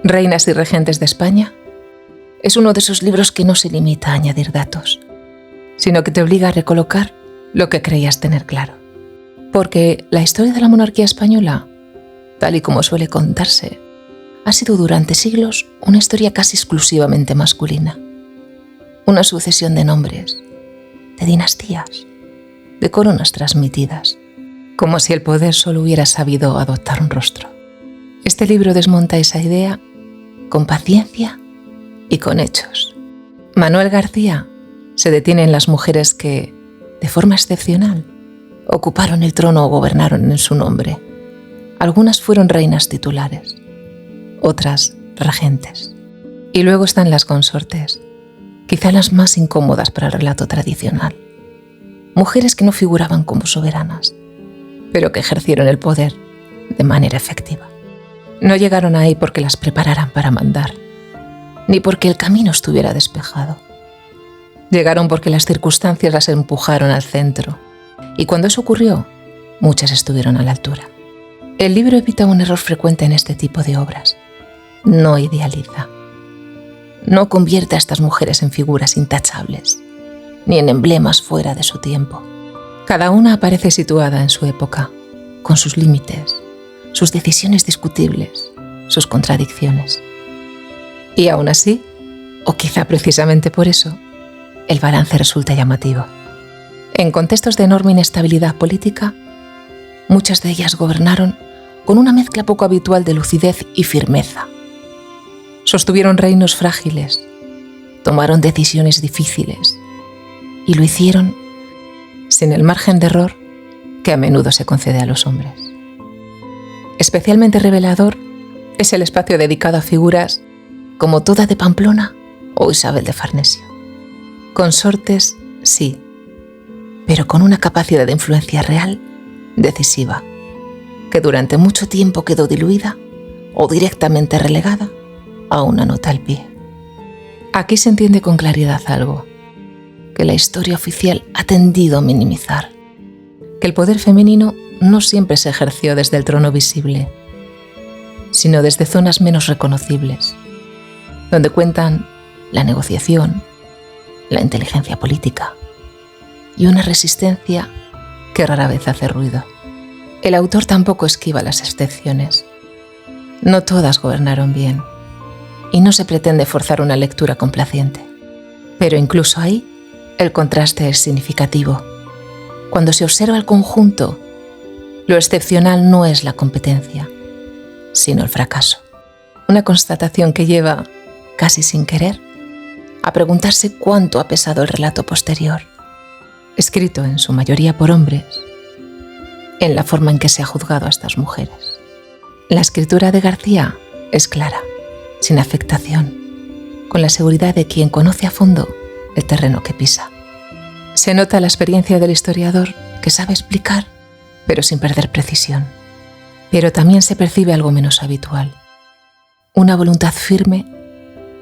Reinas y regentes de España es uno de esos libros que no se limita a añadir datos, sino que te obliga a recolocar lo que creías tener claro. Porque la historia de la monarquía española, tal y como suele contarse, ha sido durante siglos una historia casi exclusivamente masculina. Una sucesión de nombres, de dinastías, de coronas transmitidas, como si el poder solo hubiera sabido adoptar un rostro. Este libro desmonta esa idea con paciencia y con hechos. Manuel García se detiene en las mujeres que, de forma excepcional, ocuparon el trono o gobernaron en su nombre. Algunas fueron reinas titulares, otras regentes. Y luego están las consortes, quizá las más incómodas para el relato tradicional. Mujeres que no figuraban como soberanas, pero que ejercieron el poder de manera efectiva. No llegaron ahí porque las prepararan para mandar, ni porque el camino estuviera despejado. Llegaron porque las circunstancias las empujaron al centro, y cuando eso ocurrió, muchas estuvieron a la altura. El libro evita un error frecuente en este tipo de obras. No idealiza. No convierte a estas mujeres en figuras intachables, ni en emblemas fuera de su tiempo. Cada una aparece situada en su época, con sus límites, sus decisiones discutibles, sus contradicciones. Y aún así, o quizá precisamente por eso, el balance resulta llamativo. En contextos de enorme inestabilidad política, muchas de ellas gobernaron con una mezcla poco habitual de lucidez y firmeza. Sostuvieron reinos frágiles, tomaron decisiones difíciles y lo hicieron sin el margen de error que a menudo se concede a los hombres. Especialmente revelador es el espacio dedicado a figuras como Toda de Pamplona o Isabel de Farnesio. Consortes, sí, pero con una capacidad de influencia real, decisiva, que durante mucho tiempo quedó diluida o directamente relegada a una nota al pie. Aquí se entiende con claridad algo que la historia oficial ha tendido a minimizar, que el poder femenino no siempre se ejerció desde el trono visible, sino desde zonas menos reconocibles, donde cuentan la negociación, la inteligencia política y una resistencia que rara vez hace ruido. El autor tampoco esquiva las excepciones. No todas gobernaron bien, y no se pretende forzar una lectura complaciente. Pero incluso ahí, el contraste es significativo. Cuando se observa el conjunto, lo excepcional no es la competencia, sino el fracaso. Una constatación que lleva, casi sin querer, a preguntarse cuánto ha pesado el relato posterior, escrito en su mayoría por hombres, en la forma en que se ha juzgado a estas mujeres. La escritura de García es clara, sin afectación, con la seguridad de quien conoce a fondo el terreno que pisa. Se nota la experiencia del historiador que sabe explicar, pero sin perder precisión. Pero también se percibe algo menos habitual, una voluntad firme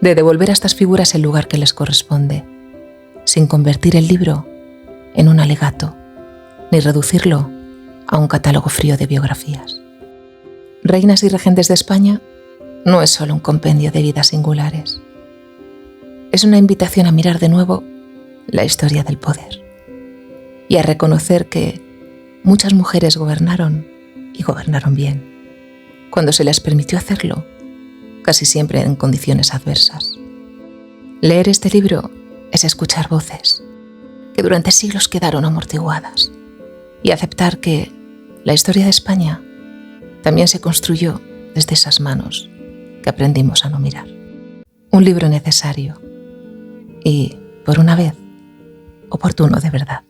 de devolver a estas figuras el lugar que les corresponde, sin convertir el libro en un alegato, ni reducirlo a un catálogo frío de biografías. Reinas y regentes de España no es solo un compendio de vidas singulares. Es una invitación a mirar de nuevo la historia del poder y a reconocer que muchas mujeres gobernaron y gobernaron bien, cuando se les permitió hacerlo, casi siempre en condiciones adversas. Leer este libro es escuchar voces que durante siglos quedaron amortiguadas y aceptar que la historia de España también se construyó desde esas manos que aprendimos a no mirar. Un libro necesario y, por una vez, oportuno de verdad.